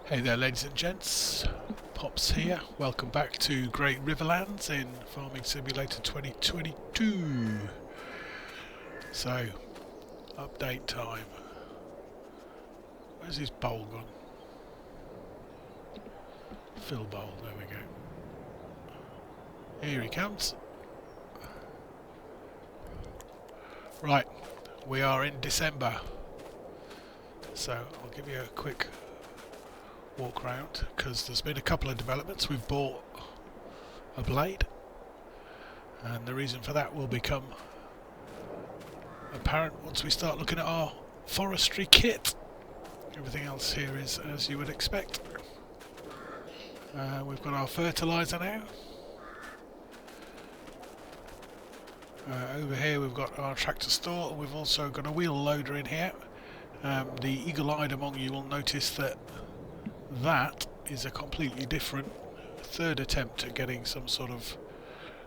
Hey there ladies and gents, Pops here, welcome back to Great Riverlands in Farming Simulator 2022. So, update time. Where's his bowl gone? Fill bowl, there we go. Here he comes. Right, we are in December. So, I'll give you a quick walk round because there's been a couple of developments. We've bought a blade and the reason for that will become apparent once we start looking at our forestry kit. Everything else here is as you would expect. We've got our fertiliser now. Over here we've got our tractor store, and we've also got a wheel loader in here. The eagle-eyed among you will notice that that is a completely different third attempt at getting some sort of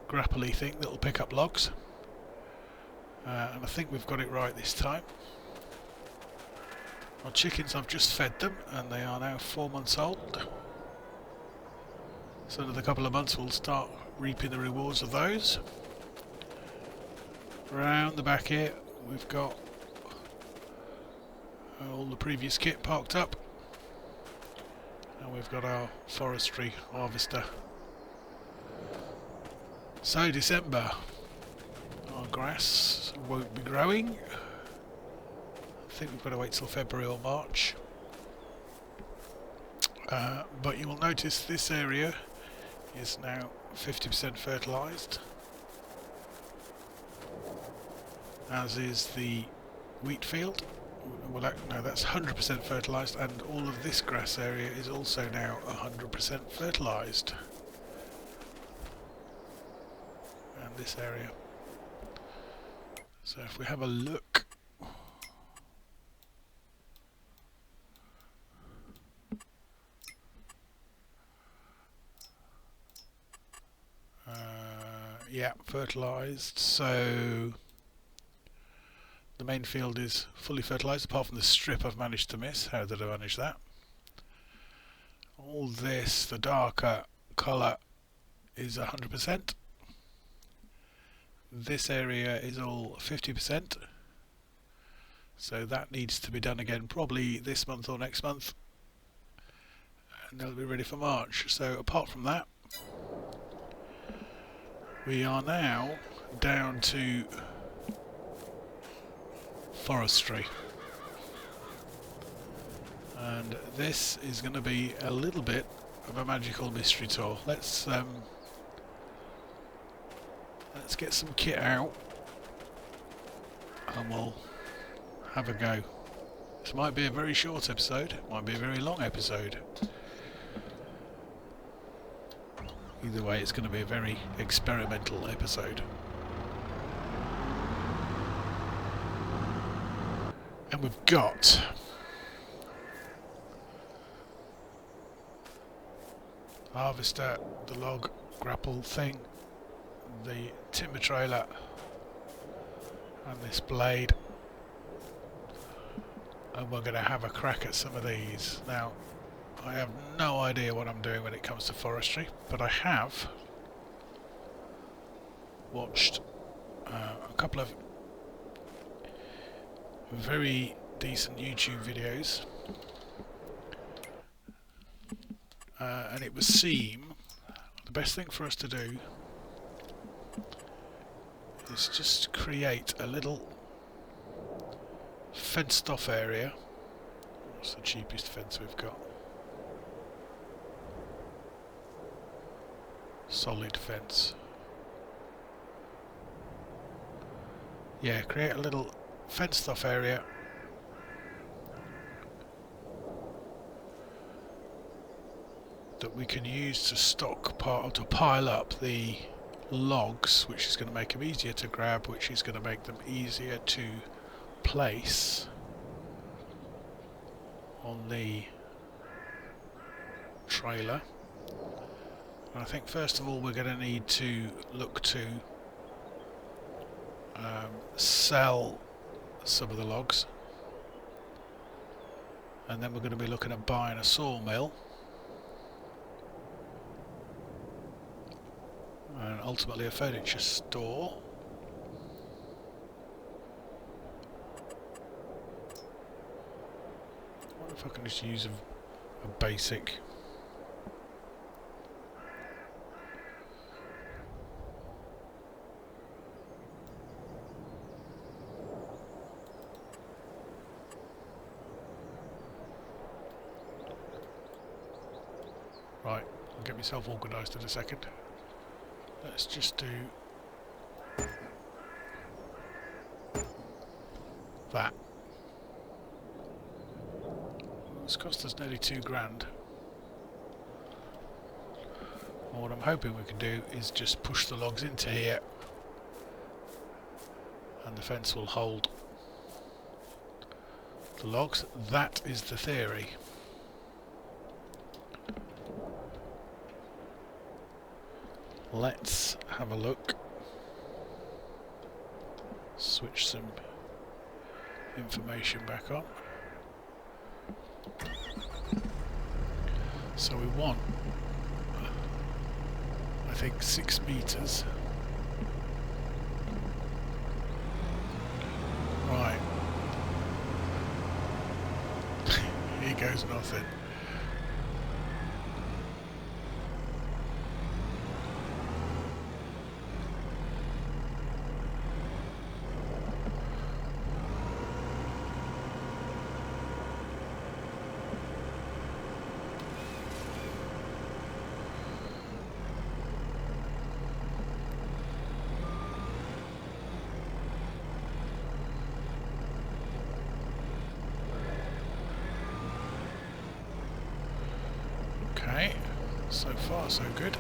grapply thing that will pick up logs, and I think we've got it right this time. Our chickens, I've just fed them and they are now 4 months old, so in another couple of months we'll start reaping the rewards of those. Round the back here we've got all the previous kit parked up. And we've got our forestry harvester. So December, our grass won't be growing. I think we've got to wait till February or March. But you will notice this area is now 50% fertilised, as is the wheat field. Well, no, that's 100% fertilised, and all of this grass area is also now 100% fertilised. And this area. So if we have a look, yeah, fertilised. So the main field is fully fertilised, apart from the strip I've managed to miss. How did I manage that? All this, the darker colour, is 100%. This area is all 50%. So that needs to be done again probably this month or next month. And they'll be ready for March. So apart from that, we are now down to forestry, and this is going to be a little bit of a magical mystery tour. Let's get some kit out and we'll have a go. This might be a very short episode, might be a very long episode. Either way, it's going to be a very experimental episode. And we've got harvester, the log grapple thing, the timber trailer, and this blade. And we're going to have a crack at some of these. Now, I have no idea what I'm doing when it comes to forestry, but I have watched a couple of very decent YouTube videos, and it would seem the best thing for us to do is just create a little fenced off area. What's the cheapest fence we've got? Solid fence. Yeah, create a little fenced off area that we can use to stockpile, to pile up the logs, which is going to make them easier to grab, which is going to make them easier to place on the trailer. And I think first of all we're going to need to look to sell some of the logs. and then we're going to be looking at buying a sawmill, and ultimately a furniture store. I wonder if I can just use a basic. Right, I'll get myself organised in a second. Let's just do that. It's cost us nearly £2,000. And what I'm hoping we can do is just push the logs into here, and the fence will hold the logs. That is the theory. Let's have a look. Switch some information back on. So we want, I think, 6 meters. Right. Here goes nothing. Okay, so far so good.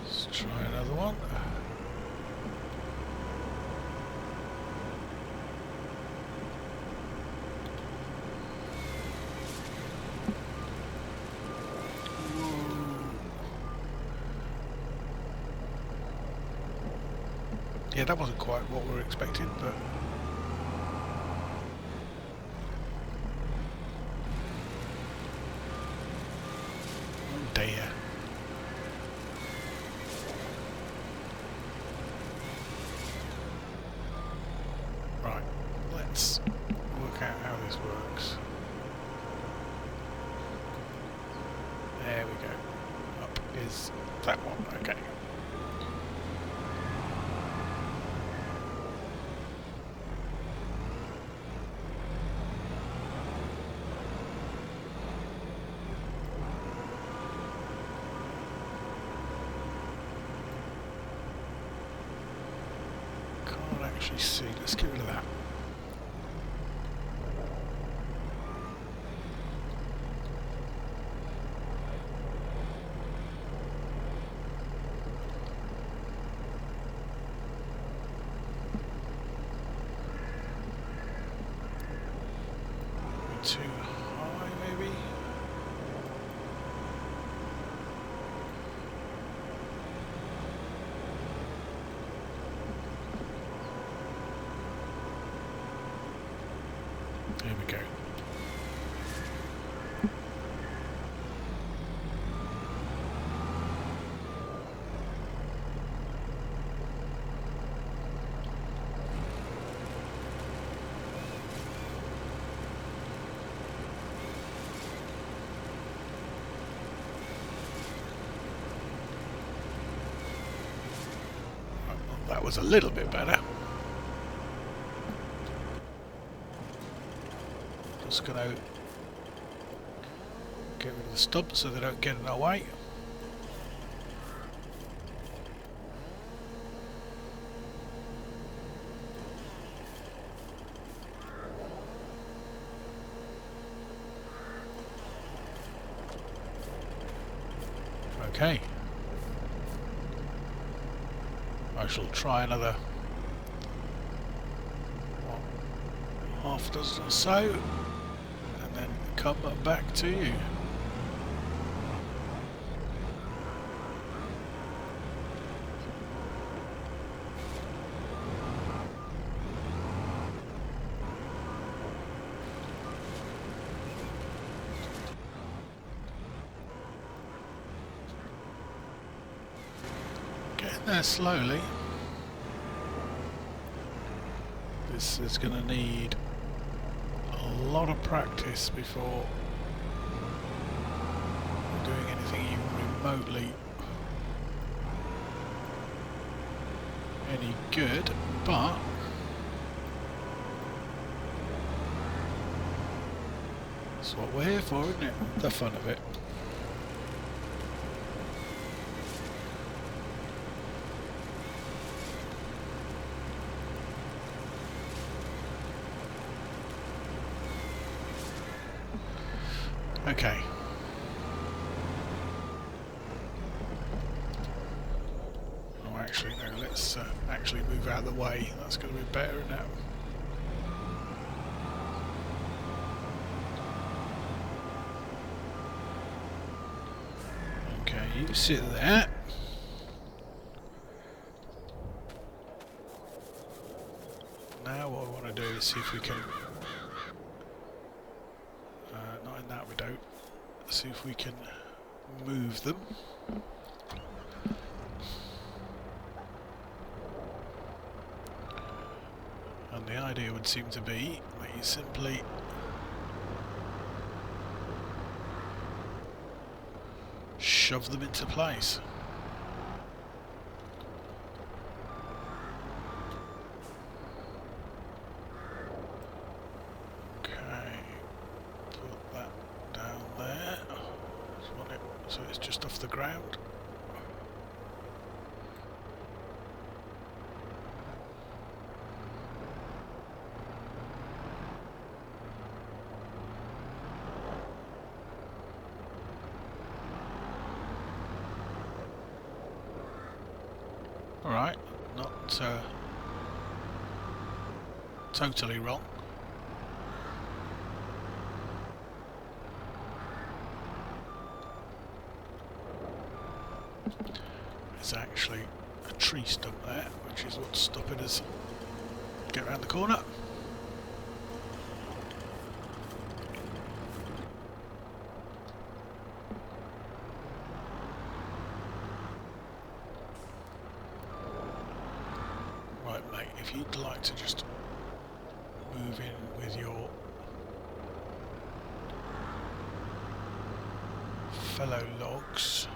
Let's try another one. Yeah, that wasn't quite what we were expecting, but oh dear. Right, let's work out how this works. There we go. Up is that one, okay. Actually see, let's get rid of that. Too high maybe? There we go. That was a little bit better. Just going to get rid of the stumps so they don't get in our way. Okay. I shall try another half dozen or so, and then come back to you. Getting there slowly. This is going to need a lot of practice before doing anything even remotely any good, but that's what we're here for, isn't it? The fun of it. Okay. Oh, actually, no, let's actually move out of the way. That's going to be better now. Okay, you sit there. Now what I want to do is see if we can... not in that we don't. Let's see if we can move them. And the idea would seem to be that you simply shove them into place. So it's just off the ground. Alright, not totally wrong. There's actually a tree stump there, which is what's stopping us get around the corner. Right, mate, if you'd like to just move in with your fellow logs.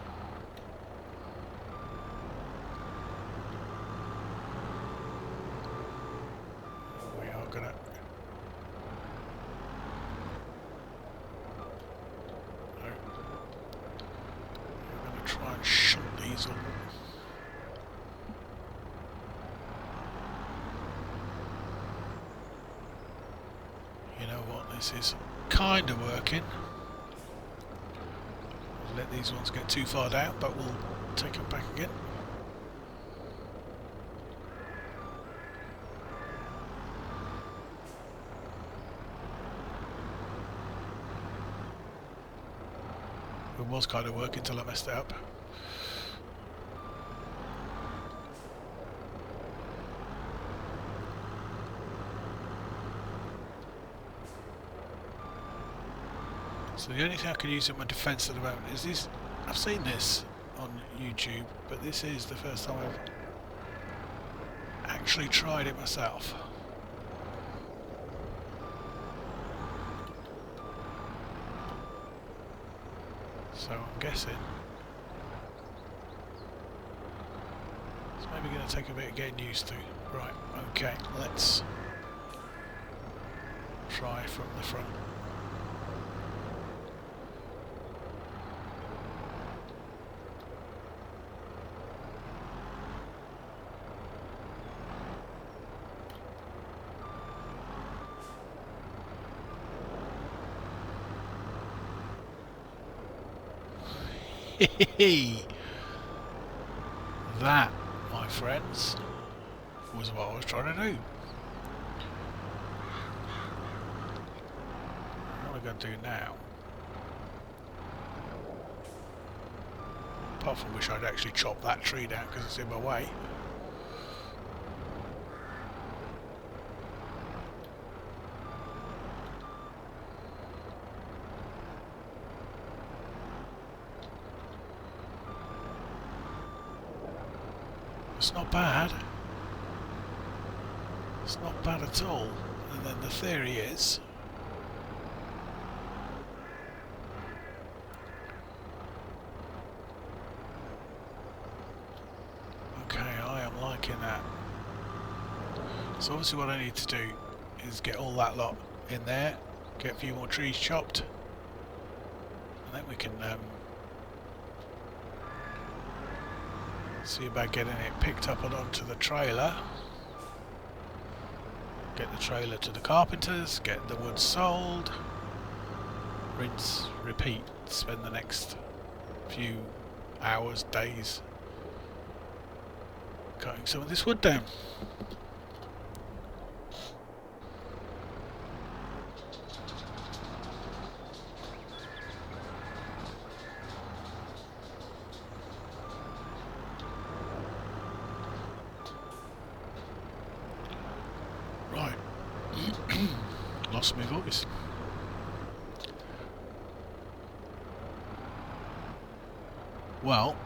Try and shunt these all. You know what, this is kind of working. We'll let these ones get too far down, but we'll take them back again. It was kind of working until I messed it up. So the only thing I can use in my defence at the moment is this. I've seen this on YouTube, but this is the first time I've actually tried it myself. So I'm guessing it's maybe going to take a bit of getting used to. Right, okay, let's try from the front. That, my friends, was what I was trying to do. going to do now? Apart from wish I'd actually chop that tree down because it's in my way. It's not bad. It's not bad at all. And then the theory is okay, I am liking that. So obviously what I need to do is get all that lot in there, get a few more trees chopped, and then we can see about getting it picked up and onto the trailer. Get the trailer to the carpenters, get the wood sold, rinse, repeat, spend the next few hours, days cutting some of this wood down. Right, lost my voice. Well,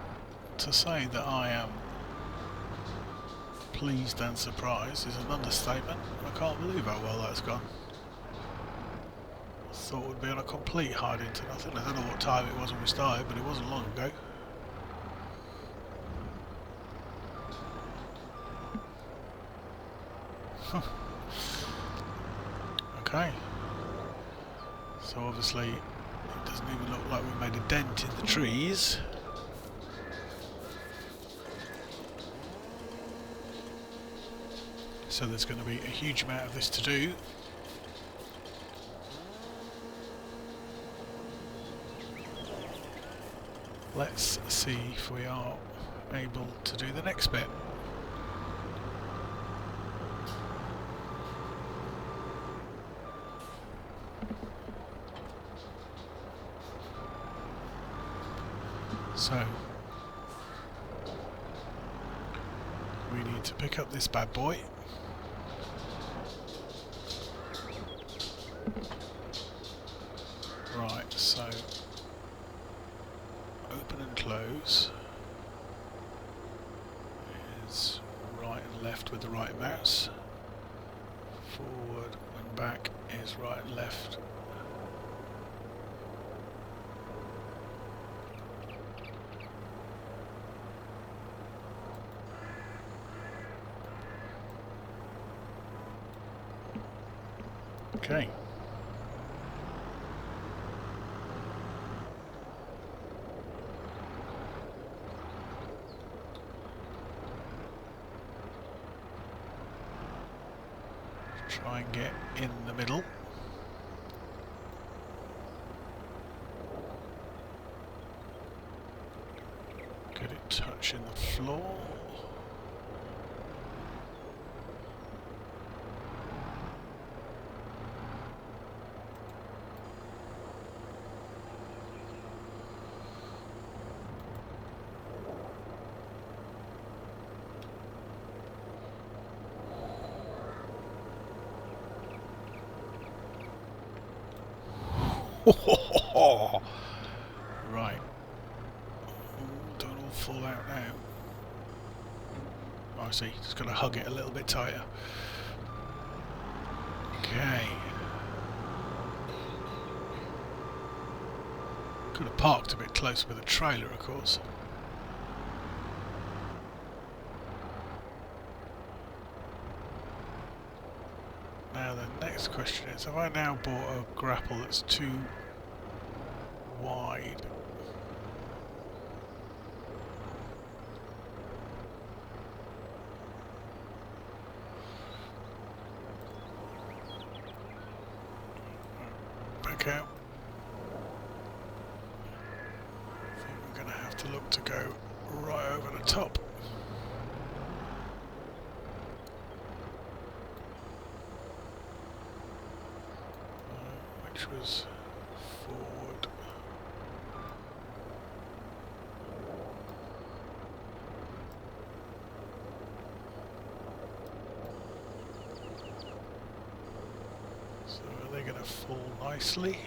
to say that I am pleased and surprised is an understatement. I can't believe how well that's gone. I thought we'd be on a complete hide into nothing. I don't know what time it was when we started, but it wasn't long ago. Okay, so obviously it doesn't even look like we made a dent in the trees. So there's going to be a huge amount of this to do. Let's see if we are able to do the next bit. So we need to pick up this bad boy. Right, so open and close is right and left with the right mouse. Forward and back is right and left. Okay. Try and get in the middle. Get it touching the floor. Right. Don't all fall out now. Oh, I see. Just got to hug it a little bit tighter. Okay. Could have parked a bit closer with a trailer, of course. Now the next question is, have I now bought a grapple that's too wide? Back out. I think we're going to have to look to go right over the top. Which was they're going to fall nicely.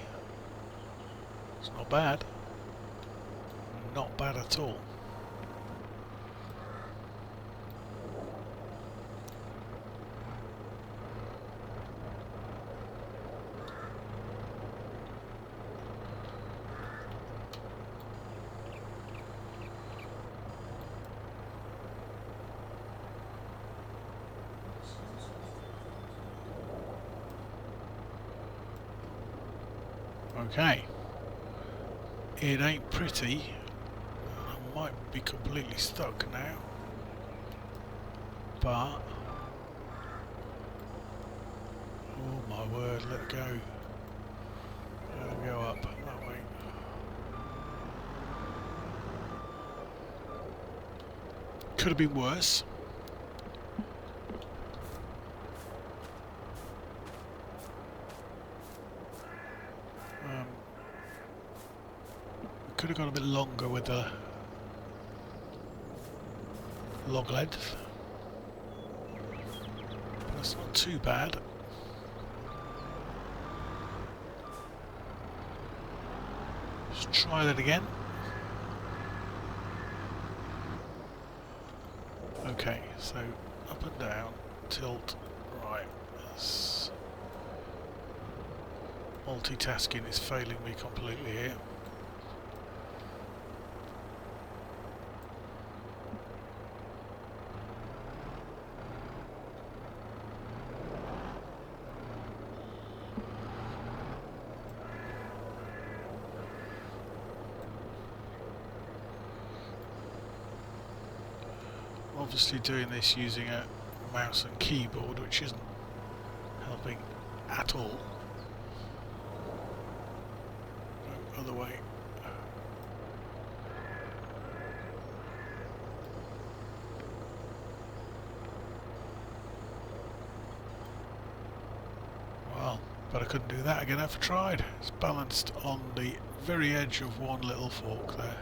It's not bad. Not bad at all. Okay, it ain't pretty. I might be completely stuck now, but oh my word, let go. Go up that way. Could have been worse. Could have gone a bit longer with the log length. But that's not too bad. Let's try that again. Okay, so up and down, tilt, right. That's multitasking is failing me completely here. Obviously doing this using a mouse and keyboard, which isn't helping at all. No, other way. Well, but I couldn't do that again if I tried. It's balanced on the very edge of one little fork there.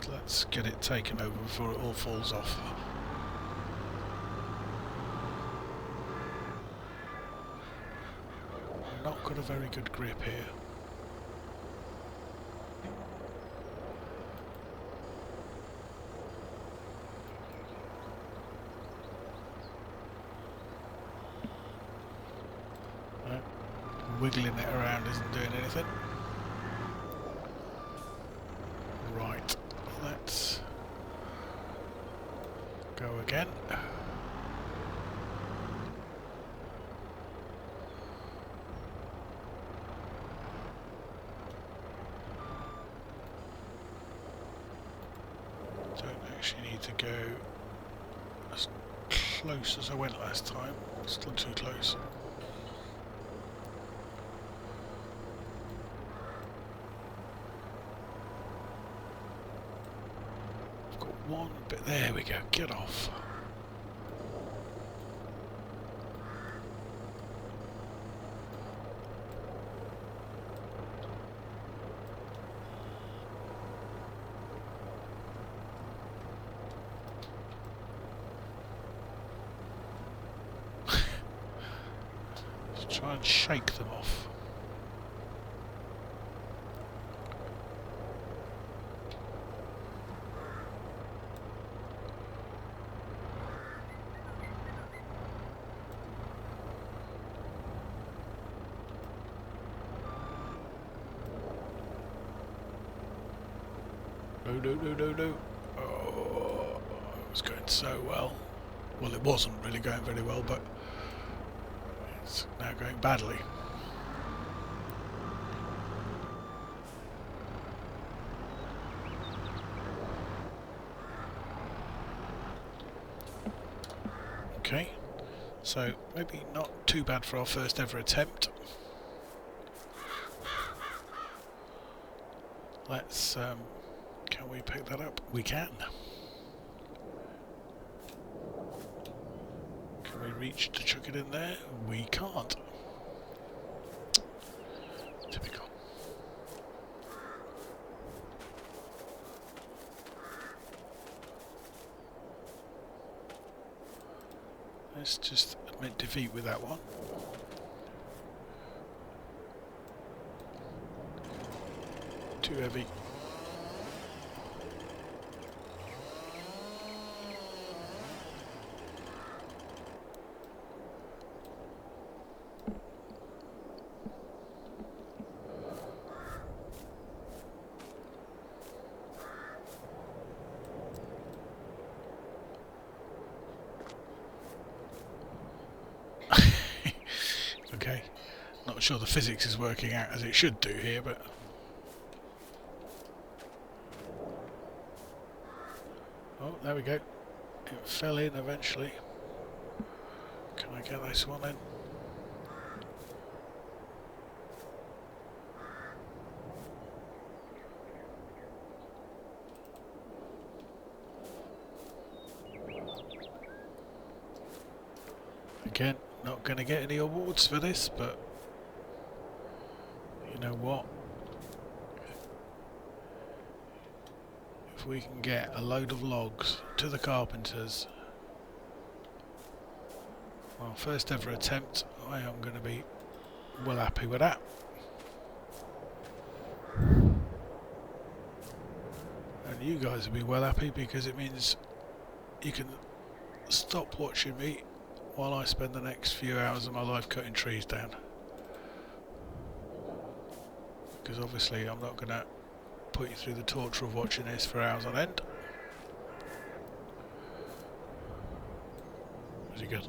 Let's get it taken over before it all falls off. Not got a very good grip here. No, wiggling it around isn't doing anything. Right. Let's go again. Don't actually need to go as close as I went last time. Still too close. One bit, there we go, get off. Let's try and shake them off. No. Oh, it was going so well. Well, it wasn't really going very well, but it's now going badly. Okay, so maybe not too bad for our first ever attempt. Let's can we pick that up? We can. Can we reach to chuck it in there? We can't. Typical. Let's just admit defeat with that one. Too heavy. Okay, not sure the physics is working out as it should do here, but oh, there we go. It fell in eventually. Can I get this one in? Again, not going to get any awards for this, but you know what? If we can get a load of logs to the carpenters, well, first ever attempt, I am going to be well happy with that. And you guys will be well happy because it means you can stop watching me while I spend the next few hours of my life cutting trees down. Because obviously I'm not going to put you through the torture of watching this for hours on end. Is it good?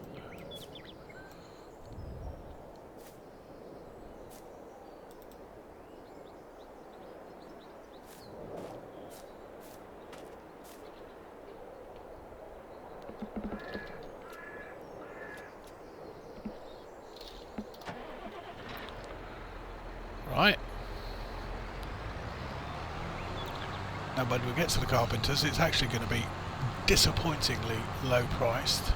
Right. Now when we get to the carpenters, it's actually going to be disappointingly low priced,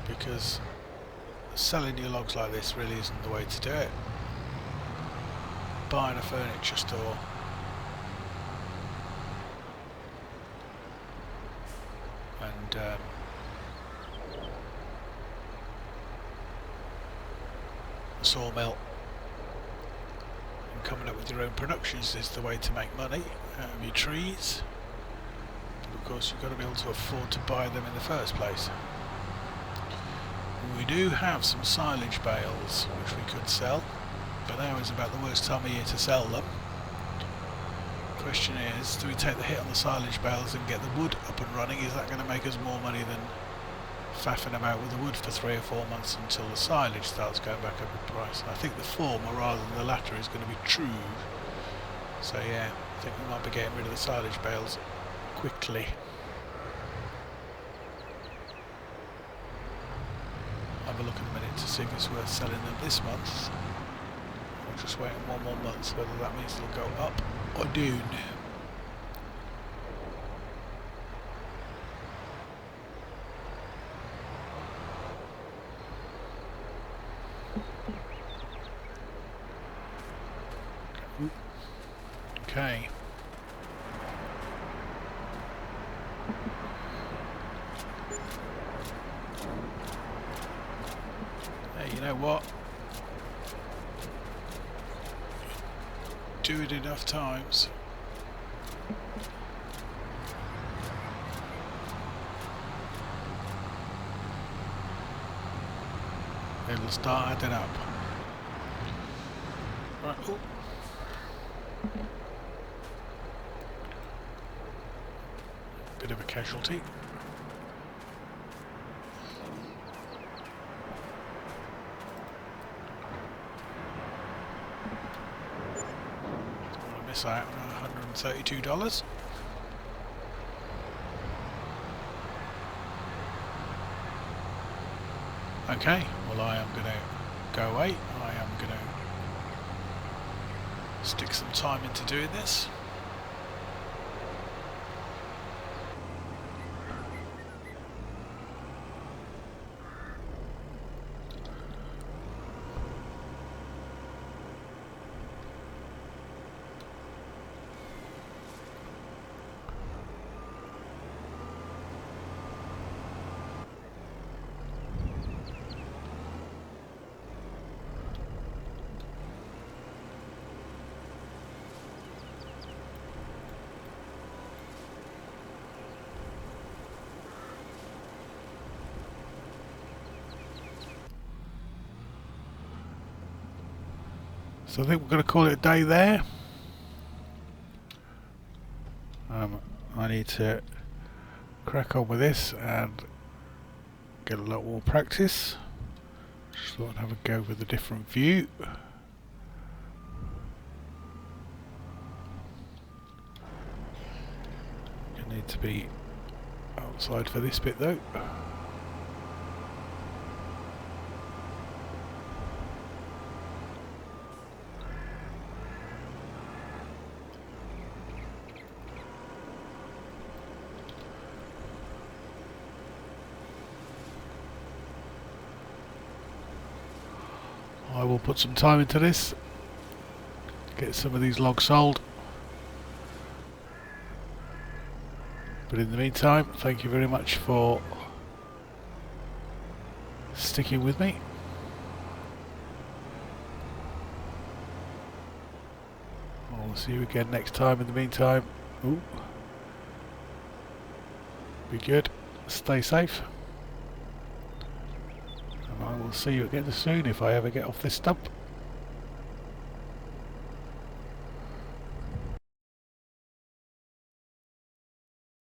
because selling your logs like this really isn't the way to do it. Buying a furniture store and a sawmill and coming up with your own productions is the way to make money out of your trees. But of course you've got to be able to afford to buy them in the first place. We do have some silage bales which we could sell, but now is about the worst time of year to sell them. The question is, do we take the hit on the silage bales and get the wood up and running? Is that going to make us more money than faffing about with the wood for 3 or 4 months until the silage starts going back up in price? I think the former rather than the latter is going to be true. So yeah, I think we might be getting rid of the silage bales quickly. Have a look in a minute to see if it's worth selling them this month. I'll just wait 1 more month, whether that means it'll go up or down. Okay. Hey, you know what? Do it enough times. It'll start adding up. Right. Oh. Bit of a casualty. I miss out on $132. Okay, well I am going to go away. I am going to stick some time into doing this. So I think we're going to call it a day there. I need to crack on with this and get a lot more practice. Just thought I'd have a go with a different view. You need to be outside for this bit though. I will put some time into this, get some of these logs sold. But in the meantime, thank you very much for sticking with me. I'll see you again next time. In the meantime, be good, stay safe. I will see you again soon if I ever get off this stump.